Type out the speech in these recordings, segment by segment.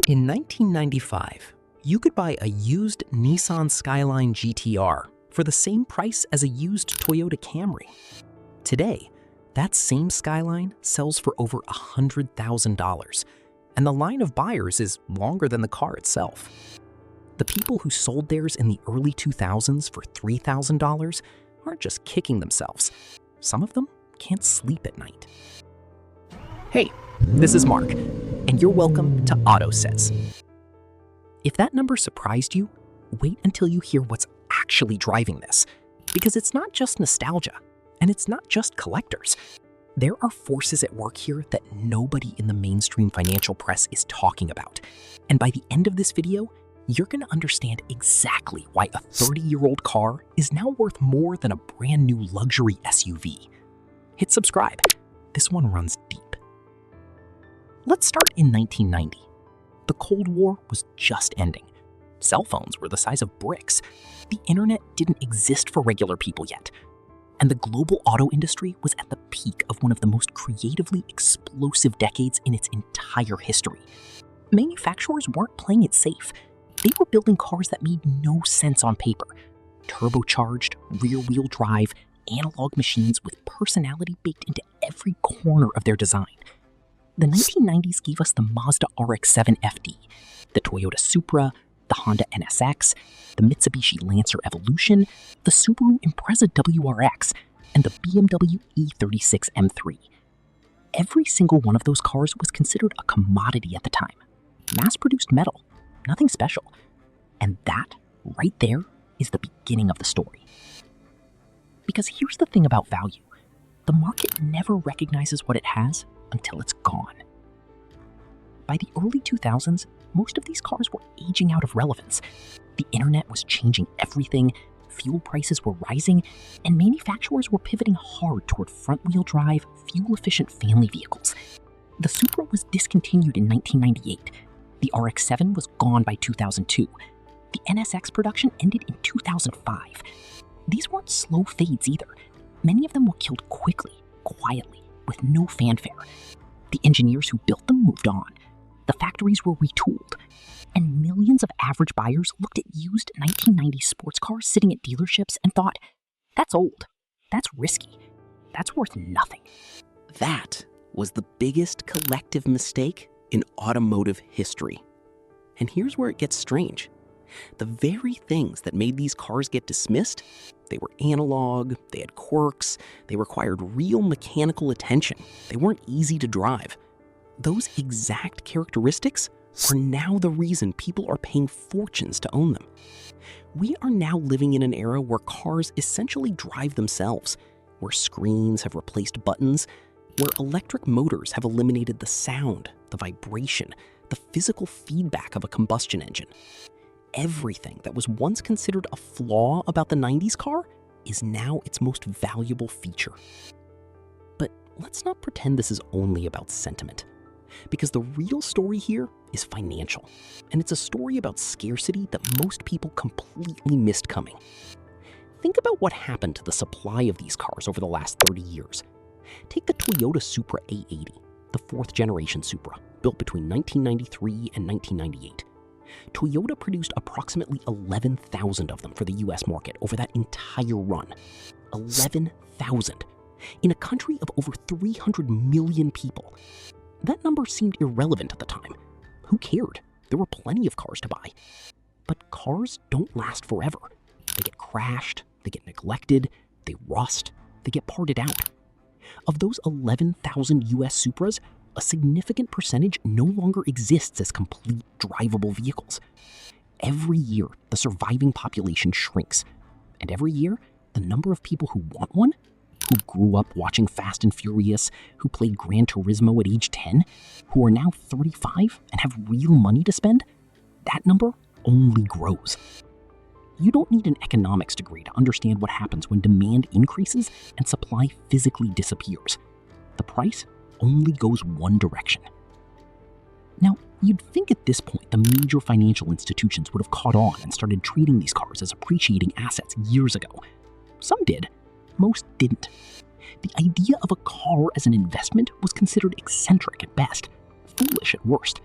In 1995, you could buy a used Nissan Skyline GT-R for the same price as a used Toyota Camry. Today, that same Skyline sells for over $100,000, and the line of buyers is longer than the car itself. The people who sold theirs in the early 2000s for $3,000 aren't just kicking themselves. Some of them can't sleep at night. Hey, this is Mark, and you're welcome to AUTOSAYS. If that number surprised you, wait until you hear what's actually driving this, because it's not just nostalgia, and it's not just collectors. There are forces at work here that nobody in the mainstream financial press is talking about. And by the end of this video, you're going to understand exactly why a 30-year-old car is now worth more than a brand new luxury SUV. Hit subscribe. This one runs deep. Let's start in 1990. The Cold War was just ending. Cell phones were the size of bricks. The internet didn't exist for regular people yet. And the global auto industry was at the peak of one of the most creatively explosive decades in its entire history. Manufacturers weren't playing it safe. They were building cars that made no sense on paper. Turbocharged, rear-wheel drive, analog machines with personality baked into every corner of their design. The 1990s gave us the Mazda RX-7 FD, the Toyota Supra, the Honda NSX, the Mitsubishi Lancer Evolution, the Subaru Impreza WRX, and the BMW E36 M3. Every single one of those cars was considered a commodity at the time. Mass-produced metal, nothing special. And that, right there, is the beginning of the story. Because here's the thing about value. The market never recognizes what it has until it's gone. By the early 2000s, most of these cars were aging out of relevance. The internet was changing everything, fuel prices were rising, and manufacturers were pivoting hard toward front-wheel drive, fuel-efficient family vehicles. The Supra was discontinued in 1998. The RX-7 was gone by 2002. The NSX production ended in 2005. These weren't slow fades either. Many of them were killed quickly, quietly, with no fanfare. The engineers who built them moved on. The factories were retooled. And millions of average buyers looked at used 1990s sports cars sitting at dealerships and thought, that's old, that's risky, that's worth nothing. That was the biggest collective mistake in automotive history. And here's where it gets strange. The very things that made these cars get dismissed, they were analog, they had quirks, they required real mechanical attention, they weren't easy to drive. Those exact characteristics are now the reason people are paying fortunes to own them. We are now living in an era where cars essentially drive themselves, where screens have replaced buttons, where electric motors have eliminated the sound, the vibration, the physical feedback of a combustion engine. Everything that was once considered a flaw about the 90s car is now its most valuable feature. But let's not pretend this is only about sentiment, because the real story here is financial, and it's a story about scarcity that most people completely missed coming. Think about what happened to the supply of these cars over the last 30 years. Take the Toyota Supra A80, the fourth generation Supra, built between 1993 and 1998. Toyota produced approximately 11,000 of them for the US market over that entire run. 11,000! In a country of over 300 million people. That number seemed irrelevant at the time. Who cared? There were plenty of cars to buy. But cars don't last forever. They get crashed, they get neglected, they rust, they get parted out. Of those 11,000 US Supras, a significant percentage no longer exists as complete drivable vehicles. Every year, the surviving population shrinks. And every year, the number of people who want one, who grew up watching Fast and Furious, who played Gran Turismo at age 10, who are now 35 and have real money to spend, that number only grows. You don't need an economics degree to understand what happens when demand increases and supply physically disappears. The price only goes one direction. Now, you'd think at this point the major financial institutions would have caught on and started treating these cars as appreciating assets years ago. Some did, most didn't. The idea of a car as an investment was considered eccentric at best, foolish at worst.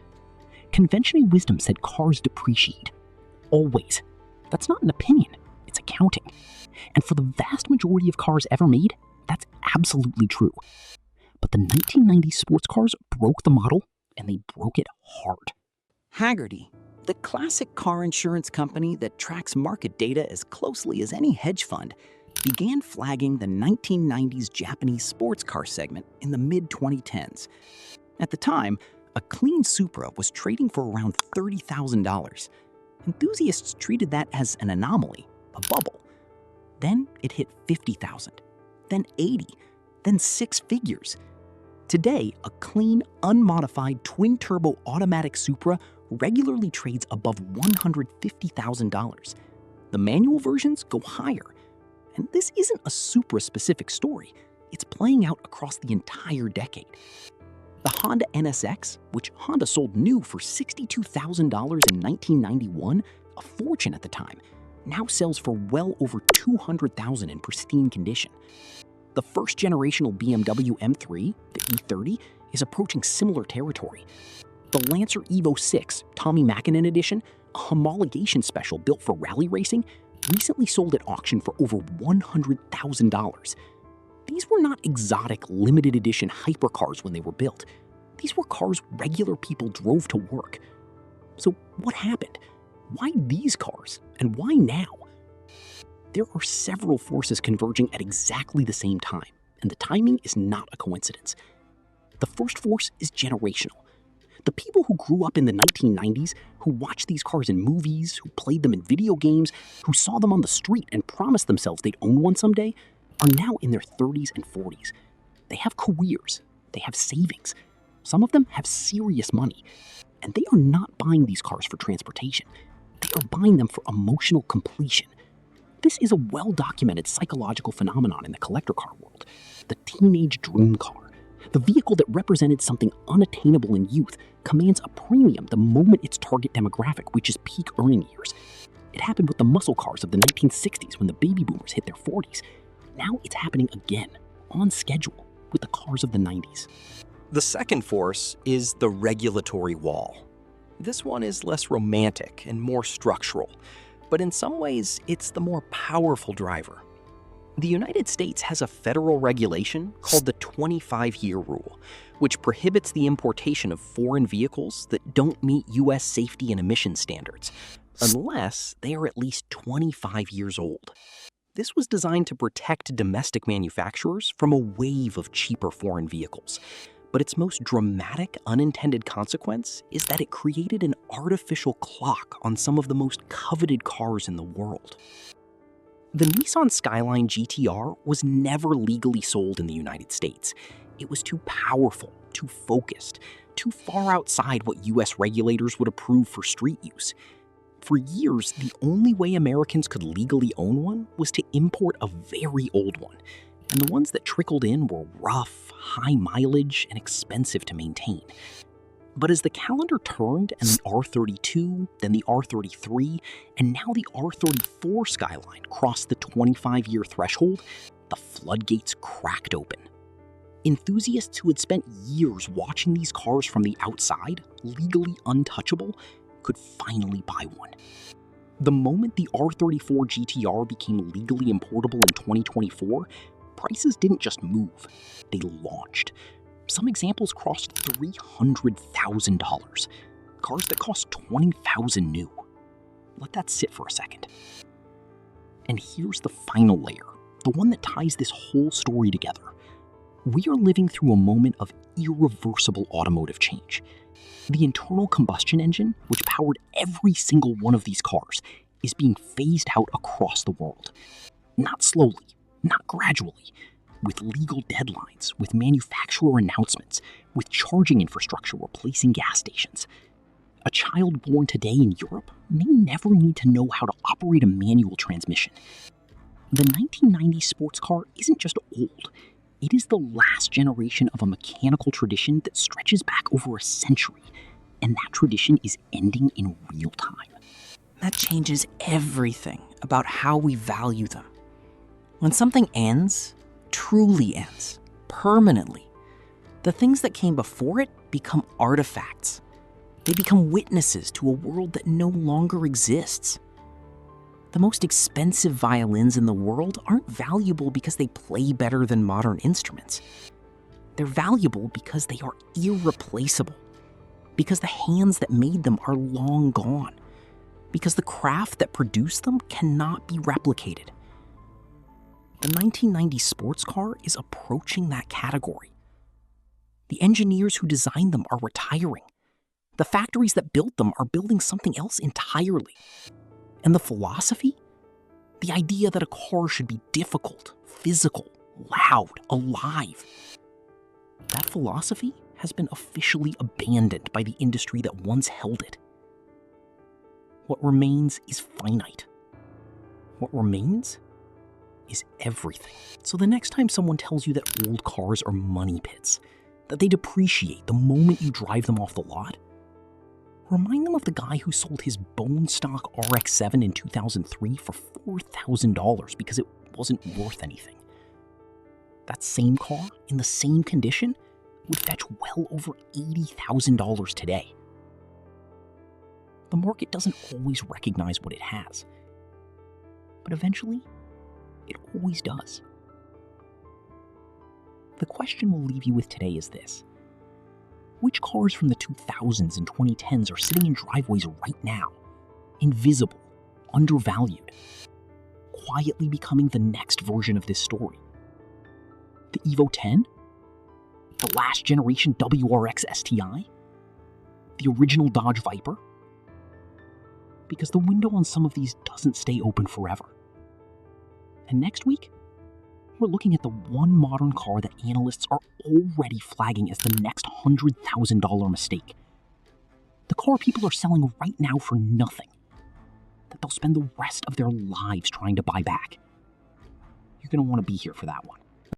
Conventional wisdom said cars depreciate. Always. That's not an opinion, it's accounting. And for the vast majority of cars ever made, that's absolutely true. But the 1990s sports cars broke the model, and they broke it hard. Haggerty, the classic car insurance company that tracks market data as closely as any hedge fund, began flagging the 1990s Japanese sports car segment in the mid-2010s. At the time, a clean Supra was trading for around $30,000. Enthusiasts treated that as an anomaly, a bubble. Then it hit $50,000, then $80,000, then six figures. Today, a clean, unmodified twin-turbo automatic Supra regularly trades above $150,000. The manual versions go higher. And this isn't a Supra-specific story. It's playing out across the entire decade. The Honda NSX, which Honda sold new for $62,000 in 1991, a fortune at the time, now sells for well over $200,000 in pristine condition. The first-generational BMW M3, the E30, is approaching similar territory. The Lancer Evo 6 Tommy Mäkinen edition, a homologation special built for rally racing, recently sold at auction for over $100,000. These were not exotic, limited edition hypercars when they were built. These were cars regular people drove to work. So what happened? Why these cars, and why now? There are several forces converging at exactly the same time, and the timing is not a coincidence. The first force is generational. The people who grew up in the 1990s, who watched these cars in movies, who played them in video games, who saw them on the street and promised themselves they'd own one someday, are now in their 30s and 40s. They have careers, they have savings. Some of them have serious money, and they are not buying these cars for transportation. They are buying them for emotional completion. This is a well-documented psychological phenomenon in the collector car world. The teenage dream car. The vehicle that represented something unattainable in youth commands a premium the moment its target demographic reaches peak earning years. It happened with the muscle cars of the 1960s when the baby boomers hit their 40s. Now it's happening again, on schedule, with the cars of the 90s. The second force is the regulatory wall. This one is less romantic and more structural, but in some ways, it's the more powerful driver. The United States has a federal regulation called the 25-year rule, which prohibits the importation of foreign vehicles that don't meet U.S. safety and emission standards, unless they are at least 25 years old. This was designed to protect domestic manufacturers from a wave of cheaper foreign vehicles. But its most dramatic unintended consequence is that it created an artificial clock on some of the most coveted cars in the world. The Nissan Skyline GT-R was never legally sold in the United States. It was too powerful, too focused, too far outside what US regulators would approve for street use. For years, the only way Americans could legally own one was to import a very old one. And the ones that trickled in were rough, high mileage, and expensive to maintain. But as the calendar turned and the R32, then the R33, and now the R34 Skyline crossed the 25-year threshold, the floodgates cracked open. Enthusiasts who had spent years watching these cars from the outside, legally untouchable, could finally buy one. The moment the R34 GT-R became legally importable in 2024, prices didn't just move, they launched. Some examples crossed $300,000. Cars that cost $20,000 new. Let that sit for a second. And here's the final layer, the one that ties this whole story together. We are living through a moment of irreversible automotive change. The internal combustion engine, which powered every single one of these cars, is being phased out across the world. Not slowly, not gradually, with legal deadlines, with manufacturer announcements, with charging infrastructure replacing gas stations. A child born today in Europe may never need to know how to operate a manual transmission. The 1990 sports car isn't just old, it is the last generation of a mechanical tradition that stretches back over a century, and that tradition is ending in real time. That changes everything about how we value them. When something ends, truly ends, permanently, the things that came before it become artifacts. They become witnesses to a world that no longer exists. The most expensive violins in the world aren't valuable because they play better than modern instruments. They're valuable because they are irreplaceable, because the hands that made them are long gone, because the craft that produced them cannot be replicated. The 1990 sports car is approaching that category. The engineers who designed them are retiring. The factories that built them are building something else entirely. And the philosophy? The idea that a car should be difficult, physical, loud, alive. That philosophy has been officially abandoned by the industry that once held it. What remains is finite. What remains is everything. So the next time someone tells you that old cars are money pits, that they depreciate the moment you drive them off the lot, remind them of the guy who sold his bone stock RX-7 in 2003 for $4,000 because it wasn't worth anything. That same car, in the same condition, would fetch well over $80,000 today. The market doesn't always recognize what it has, but eventually, it always does. The question we'll leave you with today is this. Which cars from the 2000s and 2010s are sitting in driveways right now, invisible, undervalued, quietly becoming the next version of this story? The Evo 10? The last generation WRX STI? The original Dodge Viper? Because the window on some of these doesn't stay open forever. And next week, we're looking at the one modern car that analysts are already flagging as the next $100,000 mistake. The car people are selling right now for nothing, that they'll spend the rest of their lives trying to buy back. You're going to want to be here for that one.